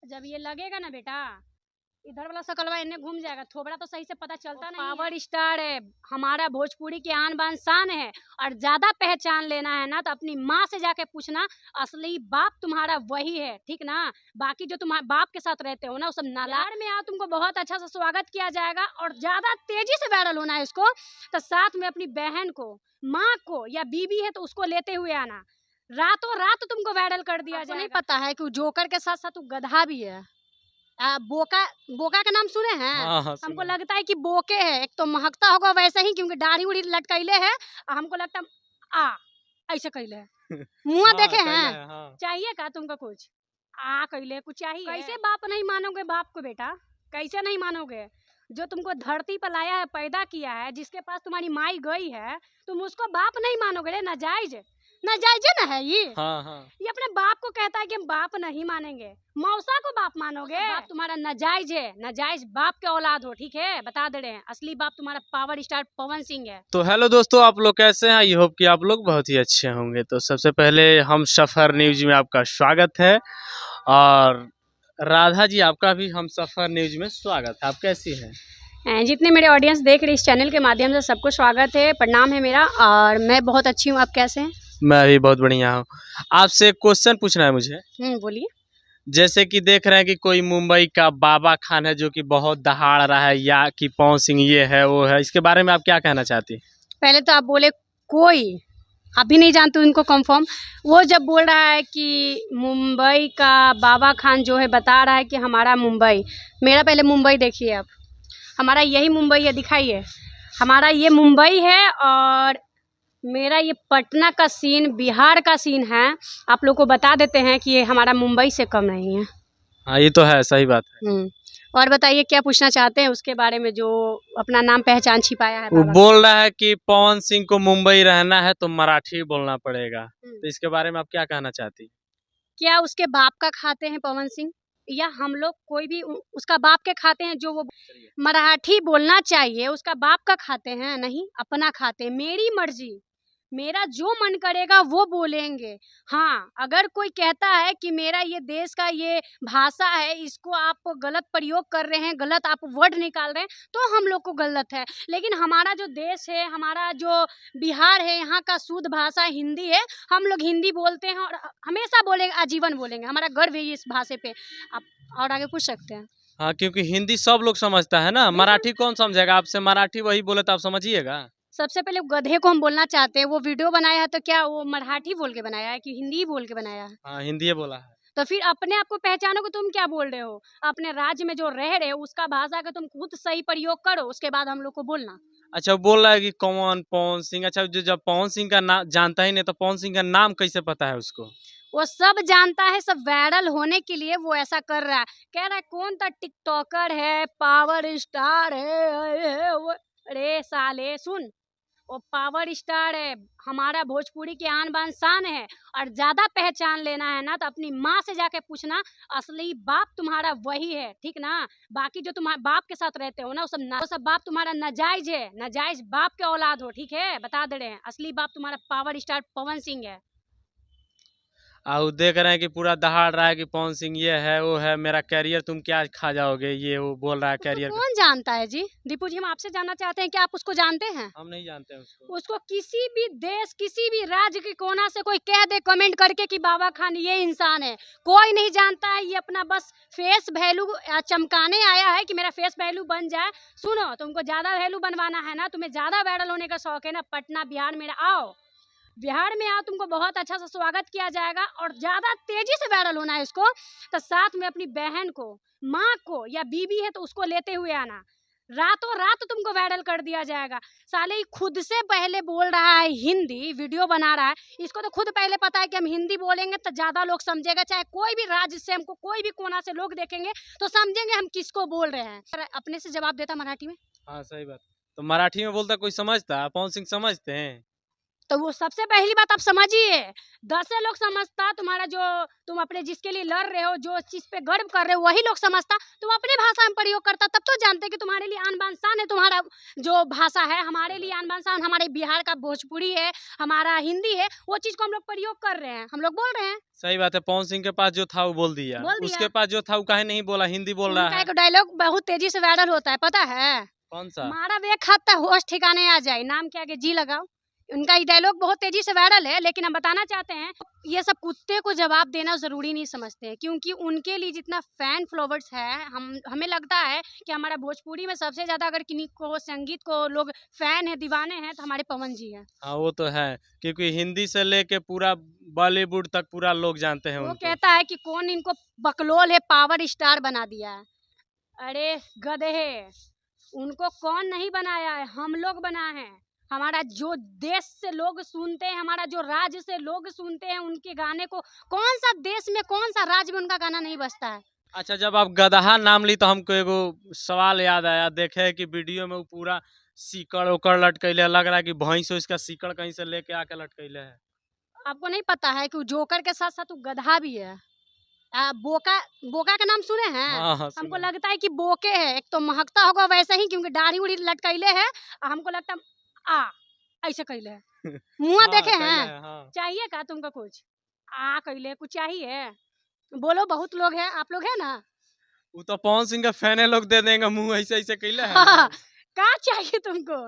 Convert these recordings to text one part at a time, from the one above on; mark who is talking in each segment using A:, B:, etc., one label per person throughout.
A: जब ये लगेगा ना बेटा, इधर वाला सकलवा इन्हें घूम जाएगा, थोबड़ा तो सही से पता चलता नहीं। पावर स्टार है, हमारा भोजपुरी की आन बान शान है। और ज्यादा पहचान लेना है ना तो अपनी माँ से जाके पूछना, असली बाप तुम्हारा वही है, ठीक ना। बाकी जो तुम्हारे बाप के साथ रहते हो ना वो सब नालार में आओ, तुमको बहुत अच्छा सा स्वागत किया जाएगा। और ज्यादा तेजी से वायरल होना है इसको, तो साथ में अपनी बहन को, माँ को, या बीबी है तो उसको लेते हुए आना। रातों रात तुमको वायरल कर दिया जाएगा। नहीं पता है कि जोकर के साथ साथ गधा भी है। बोका, बोका का नाम सुने हैं?
B: हाँ, हाँ,
A: हमको लगता है कि बोके है, एक तो महकता होगा वैसे ही क्योंकि दाढ़ी उड़ी लटकैले है। हमको लगता आ ऐसे कैले है। मुँह देखे हैं?
B: हाँ।
A: चाहिए का तुमको कुछ? आ कैले कुछ चाहिए? कैसे बाप नहीं मानोगे बाप को बेटा? कैसे नहीं मानोगे? जो तुमको धरती पर लाया है, पैदा किया है, जिसके पास तुम्हारी माई गई है, तुम उसको बाप नहीं मानोगे? रे नाजायज, नाजायज ना है ये।
B: हाँ, हाँ।
A: ये अपने बाप को कहता है कि हम बाप नहीं मानेंगे, मौसा को बाप मानोगे? बाप तुम्हारा नाजायज है, नाजायज बाप के औलाद हो, ठीक है, बता दे रहे हैं। असली बाप तुम्हारा पावर स्टार पवन सिंह है।
B: तो हेलो दोस्तों, आप लोग कैसे हैं? आई होप कि आप लोग बहुत ही अच्छे होंगे। तो सबसे पहले हम सफ़र न्यूज में आपका स्वागत है, और राधा जी आपका भी हम सफ़र न्यूज में स्वागत है। आप कैसी हैं?
A: जितने मेरे ऑडियंस देख रहे इस चैनल के माध्यम से सबको स्वागत है, प्रणाम है मेरा, और मैं बहुत अच्छी हूँ। आप कैसे हैं?
B: मैं भी बहुत बढ़िया हूँ। आपसे एक क्वेश्चन पूछना है मुझे।
A: बोलिए।
B: जैसे कि देख रहे हैं कि कोई मुंबई का बाबा खान है जो कि बहुत दहाड़ रहा है, या कि पवन सिंह ये है वो है, इसके बारे में आप क्या कहना चाहती हैं?
A: पहले तो आप बोले कोई, अभी नहीं जानती उनको कंफर्म। वो जब बोल रहा है कि मुंबई का बाबा खान जो है बता रहा है कि हमारा मुंबई, मेरा पहले मुंबई देखिए आप, हमारा यही मुंबई है, दिखाइए। हमारा ये मुंबई है और मेरा ये पटना का सीन, बिहार का सीन है। आप लोग को बता देते हैं कि ये हमारा मुंबई से कम नहीं है।
B: हाँ, ये तो है, सही बात है।
A: और बताइए क्या पूछना चाहते हैं उसके बारे में, जो अपना नाम पहचान छिपाया है
B: वो
A: बाबा।
B: बोल रहा है कि पवन सिंह को मुंबई रहना है तो मराठी बोलना पड़ेगा। तो इसके बारे में आप क्या कहना चाहती हैं?
A: क्या उसके बाप का खाते हैं पवन सिंह, या हम लोग कोई भी उसका बाप के खाते हैं? जो वो मराठी बोलना चाहिए, उसका बाप का खाते हैं? नहीं, अपना खाते हैं। मेरी मर्जी, मेरा जो मन करेगा वो बोलेंगे। हाँ, अगर कोई कहता है कि मेरा ये देश का ये भाषा है, इसको आप गलत प्रयोग कर रहे हैं, गलत आप वर्ड निकाल रहे हैं, तो हम लोग को गलत है। लेकिन हमारा जो देश है, हमारा जो बिहार है, यहाँ का शुद्ध भाषा हिंदी है। हम लोग हिंदी बोलते हैं और हमेशा बोलेंगे, आजीवन बोलेंगे। हमारा गर्व है इस भाषा पे। आप और आगे पूछ सकते हैं।
B: हाँ, क्योंकि हिंदी सब लोग समझता है ना, मराठी कौन समझेगा? आपसे मराठी वही बोले तो आप समझिएगा।
A: सबसे पहले गधे को हम बोलना चाहते हैं, वो वीडियो बनाया है तो क्या वो मराठी बोल के बनाया है कि हिंदी बोल के बनाया है?
B: हाँ, हिंदी बोला है।
A: तो फिर अपने आप को पहचानोगे, तुम क्या बोल रहे हो? अपने राज्य में जो रह रहे हो उसका भाषा का तुम खुद सही प्रयोग करो, उसके बाद हम लोग को बोलना।
B: अच्छा, वो बोल रहा है कि कौन पवन सिंह। अच्छा, जो जब पवन सिंह का नाम जानता ही नहीं तो पवन सिंह का नाम कैसे पता है उसको?
A: वो सब जानता है, सब वायरल होने के लिए वो ऐसा कर रहा है। कह रहा है कौन सा टिकटॉकर है, पावर स्टार है वो। अरे साले सुन, वो पावर स्टार है, हमारा भोजपुरी की आन बान शान है। और ज्यादा पहचान लेना है ना तो अपनी माँ से जाके पूछना, असली बाप तुम्हारा वही है, ठीक ना। बाकी जो तुम्हारे बाप के साथ रहते हो ना वो सब बाप तुम्हारा नाजायज है, नाजायज बाप के औलाद हो, ठीक है, बता दे रहे हैं। असली बाप तुम्हारा पावर स्टार पवन सिंह है।
B: और देख रहे हैं कि पूरा दहाड़ रहा है कि पवन सिंह ये है वो है, मेरा कैरियर तुम क्या खा जाओगे, ये वो बोल रहा है
A: उसको
B: कैरियर।
A: कौन जानता है जी? दीपू जी, हम आपसे जानना चाहते हैं कि आप उसको जानते हैं?
B: हम नहीं जानते हैं उसको।
A: उसको किसी भी देश, किसी भी राज्य के कोना से कोई कह दे कमेंट करके कि बाबा खान ये इंसान है, कोई नहीं जानता है। ये अपना बस फेस वैल्यू चमकाने आया है कि मेरा फेस वैल्यू बन जाए। सुनो, तुमको ज्यादा वैल्यू बनवाना है ना, तुम्हें ज्यादा वायरल होने का शौक है ना, पटना बिहार में आओ, बिहार में आओ, तुमको बहुत अच्छा सा स्वागत किया जाएगा। और ज्यादा तेजी से वायरल होना है इसको, तो साथ में अपनी बहन को, माँ को, या बीबी है तो उसको लेते हुए आना। रातों रात तुमको वायरल कर दिया जाएगा। साले ही खुद से पहले बोल रहा है हिंदी, वीडियो बना रहा है। इसको तो खुद पहले पता है कि हम हिंदी बोलेंगे तो ज्यादा लोग समझेगा। चाहे कोई भी राज्य से हमको कोई भी कोना से लोग देखेंगे तो समझेंगे हम किसको बोल रहे हैं। अपने से जवाब देता मराठी में।
B: हाँ, सही बात। तो मराठी में बोलता कोई समझता? पवन सिंह समझते हैं?
A: तो वो सबसे पहली बात आप समझिए, 10 लोग समझता तुम्हारा, जो तुम अपने जिसके लिए लड़ रहे हो, जो चीज़ पे गर्व कर रहे हो, वही लोग समझता, तुम अपने भाषा में प्रयोग करता, तब तो जानते कि तुम्हारे लिए आन बान शान है तुम्हारा जो भाषा है। हमारे लिए आन बान शान हमारे बिहार का भोजपुरी है, हमारा हिंदी है, वो चीज़ को हम लोग प्रयोग कर रहे हैं, हम लोग बोल रहे हैं।
B: सही बात है। पवन सिंह के पास जो था वो बोल दिया, उसके पास जो था वो काहे नहीं बोला, हिंदी बोल रहा
A: उनका
B: है।
A: एक डायलॉग बहुत तेजी से वायरल होता है, पता है?
B: कौन सा?
A: मारा वे खाता होश ठिकाने आ जाए, नाम के आगे जी लगाओ। उनका ये डायलॉग बहुत तेजी से वायरल है, लेकिन हम बताना चाहते हैं ये सब कुत्ते को जवाब देना ज़रूरी नहीं समझते हैं, क्योंकि उनके लिए जितना फैन फॉलोवर्स है, हमें लगता है कि हमारा भोजपुरी में सबसे ज़्यादा अगर किन्हीं को संगीत को लोग फैन है, दीवाने हैं, तो हमारे पवन जी हैं।
B: हाँ वो तो है, क्योंकि हिंदी से लेके पूरा बॉलीवुड तक पूरा लोग जानते हैं
A: वो
B: उनको।
A: कहता है कि कौन इनको बकलोल है पावर स्टार बना दिया है। अरे गधे, उनको कौन नहीं बनाया है, हम लोग बनाए हैं। हमारा जो देश से लोग सुनते हैं, हमारा जो राज्य से लोग सुनते हैं उनके गाने को, कौन सा देश में, कौन सा राज्य में उनका गाना नहीं बजता है।
B: अच्छा, जब आप गदहा नाम ली तो हमको एगो सवाल याद आया। देखे कि वीडियो में वो पूरा सीकड़ उकड़ लटकैले, लग रहा है कि भैंस इसका सीकड़ कहीं से लेके आके लटकैले है।
A: आपको नहीं पता है कि वो जोकर के साथ साथ वो गधा भी है। बोका, बोका का नाम सुने हैं?
B: हाँ हाँ
A: हमको
B: सुने।
A: लगता है कि बोके है, एक तो महकता होगा वैसे ही, क्योंकि दाढ़ी उड़ी लटकैले है, और हमको लगता है ऐसे कैले है। मुँह
B: हाँ
A: देखे
B: कैले
A: हैं?
B: है, हाँ।
A: चाहिए का तुमको कुछ? कैले कुछ चाहिए? बोलो, बहुत लोग हैं, आप लोग हैं ना?
B: वो तो पवन सिंह का फैन है, लोग दे देंगे मुंह ऐसे ऐसे कैले है।
A: हाँ, क्या चाहिए तुमको?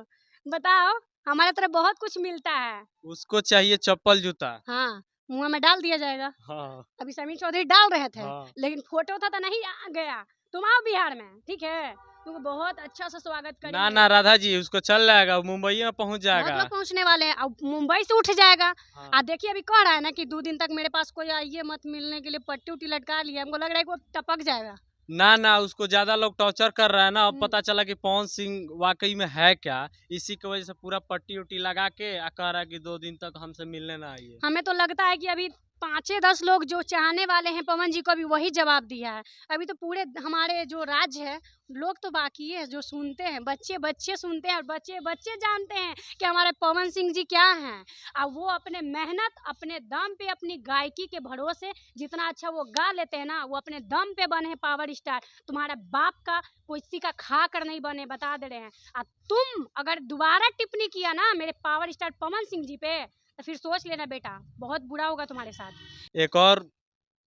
A: बताओ, हमारे तरफ बहुत कुछ मिलता है।
B: उसको चाहिए चप्पल जूता।
A: हाँ, मुँह में डाल दिया जाएगा।
B: हाँ
A: अभी समीर चौधरी डाल रहे थे,
B: हाँ।
A: लेकिन फोटो था तो नहीं गया। तुम आओ बिहार में, ठीक है? तुमको बहुत अच्छा सा स्वागत
B: ना
A: करेंगे।
B: ना राधा जी, उसको चल जाएगा, वो मुंबई में पहुंच
A: बहुत
B: जाएगा।
A: लोग पहुंचने वाले हैं, अब मुंबई से उठ जाएगा।
B: हाँ।
A: देखिए, अभी कह रहा है ना कि 2 दिन तक मेरे पास कोई आइए मत मिलने के लिए, पट्टी उट्टी लटका लिया। हमको लग रहा है कि वो टपक जाएगा।
B: ना ना, उसको ज्यादा लोग टॉर्चर कर रहा है ना, अब
A: हम्म।
B: पता चला कि पवन सिंह वाकई में है क्या। इसी की वजह से पूरा पट्टी उट्टी लगा के कह रहा है कि 2 दिन तक हमसे मिलने ना आइए।
A: हमें तो लगता है कि अभी 5-10 लोग जो चाहने वाले हैं पवन जी को, अभी वही जवाब दिया है। अभी तो पूरे हमारे जो राज्य है, लोग तो बाकी है जो सुनते हैं, बच्चे सुनते हैं, और बच्चे जानते हैं कि हमारे पवन सिंह जी क्या हैं। अब वो अपने मेहनत, अपने दम पे, अपनी गायकी के भरोसे जितना अच्छा वो गा लेते हैं ना, वो अपने दम पे बने हैं पावर स्टार। तुम्हारा बाप का किसी का खा कर नहीं बने, बता दे रहे हैं। अब तुम अगर दोबारा टिप्पणी किया ना मेरे पावर स्टार पवन सिंह जी पे, तो फिर सोच लेना बेटा, बहुत बुरा होगा तुम्हारे साथ।
B: एक और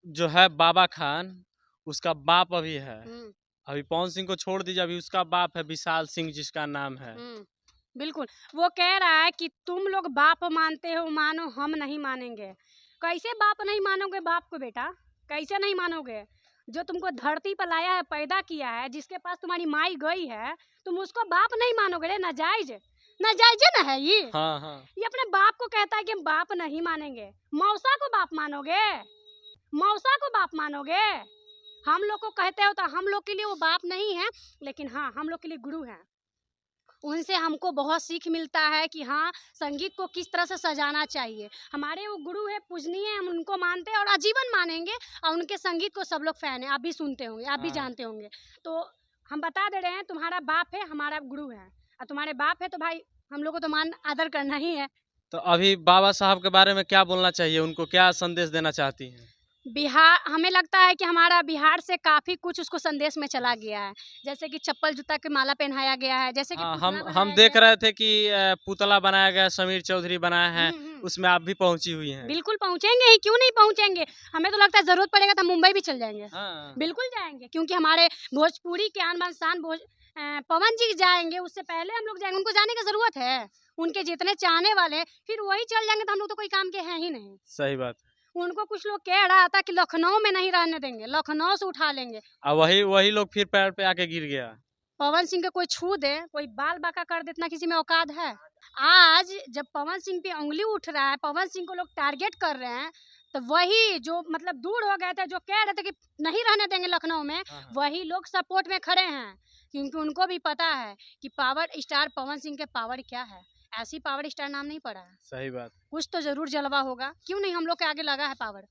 B: जो है बाबा खान, उसका बाप अभी है। अभी पवन सिंह को छोड़ दीजिए, अभी उसका बाप है विशाल सिंह जिसका नाम है।
A: बिल्कुल, वो कह रहा है कि तुम लोग बाप मानते हो, मानो, हम नहीं मानेंगे। कैसे बाप नहीं मानोगे बाप को बेटा? कैसे नहीं मानोगे? जो तुमको धरती पर लाया है, पैदा किया है, जिसके पास तुम्हारी माई गई है, तुम उसको बाप नहीं मानोगे? रे नाजायज, नाजायज ना है ये।
B: हाँ हाँ।
A: ये अपने बाप को कहता है कि हम बाप नहीं मानेंगे। मौसा को बाप मानोगे? मौसा को बाप मानोगे? हम लोग को कहते हो तो हम लोग के लिए वो बाप नहीं है, लेकिन हाँ, हम लोग के लिए गुरु हैं। उनसे हमको बहुत सीख मिलता है कि हाँ, संगीत को किस तरह से सजाना चाहिए। हमारे वो गुरु है, पूजनीय है, हम उनको मानते हैं और आजीवन मानेंगे, और उनके संगीत को सब लोग फैन है। आप भी सुनते होंगे, आप भी
B: हाँ।
A: जानते होंगे। तो हम बता दे रहे हैं, तुम्हारा बाप है, हमारा गुरु है, और तुम्हारे बाप है तो भाई हम लोग को तो मान आदर करना ही है।
B: तो अभी बाबा साहब के बारे में क्या बोलना चाहिए, उनको क्या संदेश देना चाहती हैं?
A: बिहार, हमें लगता है कि हमारा बिहार से काफ़ी कुछ उसको संदेश में चला गया है। जैसे कि चप्पल जूता की माला पहनाया गया है, जैसे कि
B: हाँ,
A: पुतला
B: हम
A: बनाया
B: देख
A: गया है।
B: रहे थे कि पुतला बनाया गया, समीर चौधरी बनाए हैं,
A: हम्म।
B: उसमें आप भी पहुंची हुई हैं।
A: बिल्कुल पहुँचेंगे ही, क्यों नहीं पहुँचेंगे? हमें तो लगता है ज़रूरत पड़ेगा तो हम मुंबई भी चल जाएँगे।
B: हाँ
A: बिल्कुल जाएँगे, क्योंकि हमारे भोजपुरी के आन बान शान पवन जी जाएँगे, उससे पहले हम लोग जाएँगे। उनको जाने की ज़रूरत है? उनके जितने चाहने वाले हैं, फिर वही चल जाएँगे, तो हम लोग तो कोई काम के हैं ही नहीं।
B: सही बात है।
A: उनको कुछ लोग कह रहा था कि लखनऊ में नहीं रहने देंगे, लखनऊ से उठा लेंगे।
B: और वही वही लोग फिर पैर पे आके गिर गया।
A: पवन सिंह के कोई छू दे, कोई बाल बांका कर दे, इतना किसी में औकात है? आज जब पवन सिंह पे उँगली उठ रहा है, पवन सिंह को लोग टारगेट कर रहे हैं, तो वही जो मतलब दूर हो गए थे, जो कह रहे थे कि नहीं रहने देंगे लखनऊ में,
B: हाँ, हाँ।
A: वही लोग सपोर्ट में खड़े हैं, क्योंकि उनको भी पता है कि पावर स्टार पवन सिंह के पावर क्या है। ऐसी पावर स्टार नाम नहीं पड़ा है।
B: सही बात।
A: कुछ तो ज़रूर जलवा होगा, क्यों नहीं हम लोग के आगे लगा है पावर।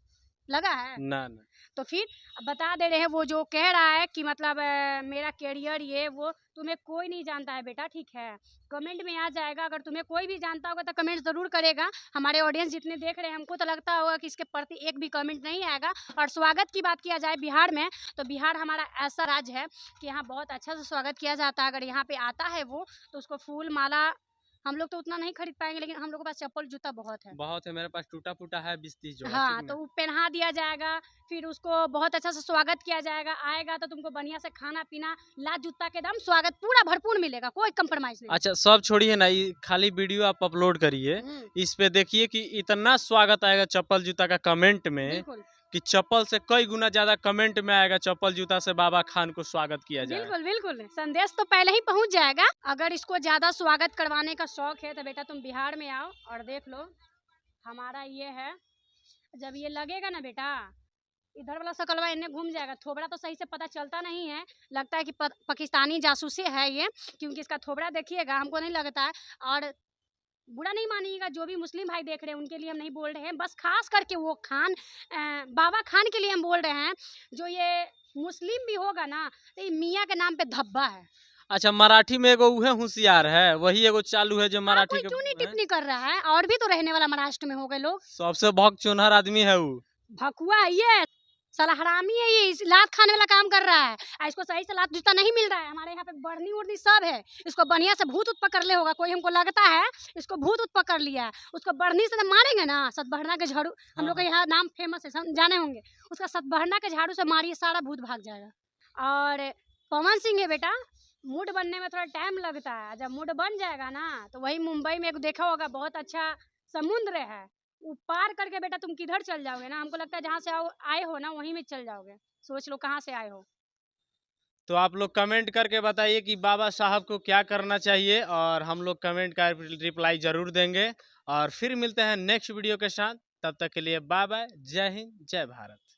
A: लगा है?
B: ना ना।
A: तो फिर बता दे रहे हैं, वो जो कह रहा है कि मतलब मेरा कैरियर ये वो, तुम्हें कोई नहीं जानता है बेटा, ठीक है? कमेंट में आ जाएगा, अगर तुम्हें कोई भी जानता होगा तो कमेंट ज़रूर करेगा। हमारे ऑडियंस जितने देख रहे हैं, हमको तो लगता होगा कि इसके प्रति एक भी कमेंट नहीं आएगा। और स्वागत की बात किया जाए बिहार में, तो बिहार हमारा ऐसा राज्य है कि यहाँ बहुत अच्छा से स्वागत किया जाता है। अगर यहाँ पे आता है वो, तो उसको फूल माला, हम लोग तो उतना नहीं खरीद पाएंगे, लेकिन हम लोग के पास चप्पल जूता बहुत है।
B: बहुत है, मेरे पास टूटा फूटा है 20-30 जोड़ा,
A: हाँ,
B: ठीक
A: तो
B: ना?
A: वो पहना दिया जाएगा, फिर उसको बहुत अच्छा से स्वागत किया जाएगा। आएगा तो तुमको बढ़िया से खाना पीना, लात जूता के दम स्वागत पूरा भरपूर मिलेगा, कोई कंप्रोमाइज नहीं।
B: अच्छा सब छोड़िए ना, ये खाली वीडियो आप अपलोड करिए,
A: हम्म,
B: इस पे देखिए कि इतना स्वागत आएगा चप्पल जूता का कमेंट में
A: बिल्कुल
B: कि चप्पल से कई गुना ज्यादा कमेंट में आएगा चप्पल जूता से बाबा खान को स्वागत किया जाए।
A: बिल्कुल बिल्कुल, संदेश तो पहले ही पहुंच जाएगा। अगर इसको ज्यादा स्वागत करवाने का शौक है तो बेटा तुम बिहार में आओ और देख लो, हमारा ये है। जब ये लगेगा ना बेटा, इधर वाला शकलवा इन्हें घूम जाएगा, थोबड़ा तो सही से पता चलता नहीं है, लगता है कि पाकिस्तानी जासूसी है ये, क्योंकि इसका थोबड़ा देखिएगा, हमको नहीं लगता है। और बुरा नहीं मानिएगा, जो भी मुस्लिम भाई देख रहे हैं उनके लिए हम नहीं बोल रहे हैं, बस खास करके वो खान बाबा खान के लिए हम बोल रहे हैं। जो ये मुस्लिम भी होगा ना, तो ये मियाँ के नाम पे धब्बा है।
B: अच्छा मराठी में एगो उहे होशियार है, वही एगो चालू है जो
A: हाँ,
B: मराठी
A: कोई
B: के
A: क्यों नहीं
B: हैं?
A: टिप्पणी कर रहा है? और भी तो रहने वाला महाराष्ट्र में हो गए लोग।
B: सबसे भक्त चोनहर आदमी है वो।
A: भकुआ है ये, साला हरामी है ये, इस लात खाने वाला काम कर रहा है। इसको सही से लात जूता नहीं मिल रहा है। हमारे यहाँ पे बढ़नी उड़नी सब है, इसको बढ़िया से भूत उत पकड़ ले होगा कोई, हमको लगता है इसको भूत उत पकड़ लिया है। उसको बढ़नी से मारेंगे ना, सतभरना के झाड़ू, हम लोग के यहाँ नाम फेमस है, जाने होंगे, उसका सतभरना के झाड़ू से मारिए, सारा भूत भाग जाएगा। और पवन सिंह है बेटा, मूड बनने में थोड़ा टाइम लगता है, जब मूड बन जाएगा ना, तो वही मुंबई में एक देखा होगा बहुत अच्छा समुद्र है, वो पार करके बेटा तुम किधर चल जाओगे ना, हमको लगता है जहाँ से आए हो ना वहीं में चल जाओगे। सोच लो कहाँ से आए हो।
B: तो आप लोग कमेंट करके बताइए कि बाबा साहब को क्या करना चाहिए, और हम लोग कमेंट का रिप्लाई जरूर देंगे। और फिर मिलते हैं नेक्स्ट वीडियो के साथ, तब तक के लिए बाय बाय, जय हिंद जय भारत।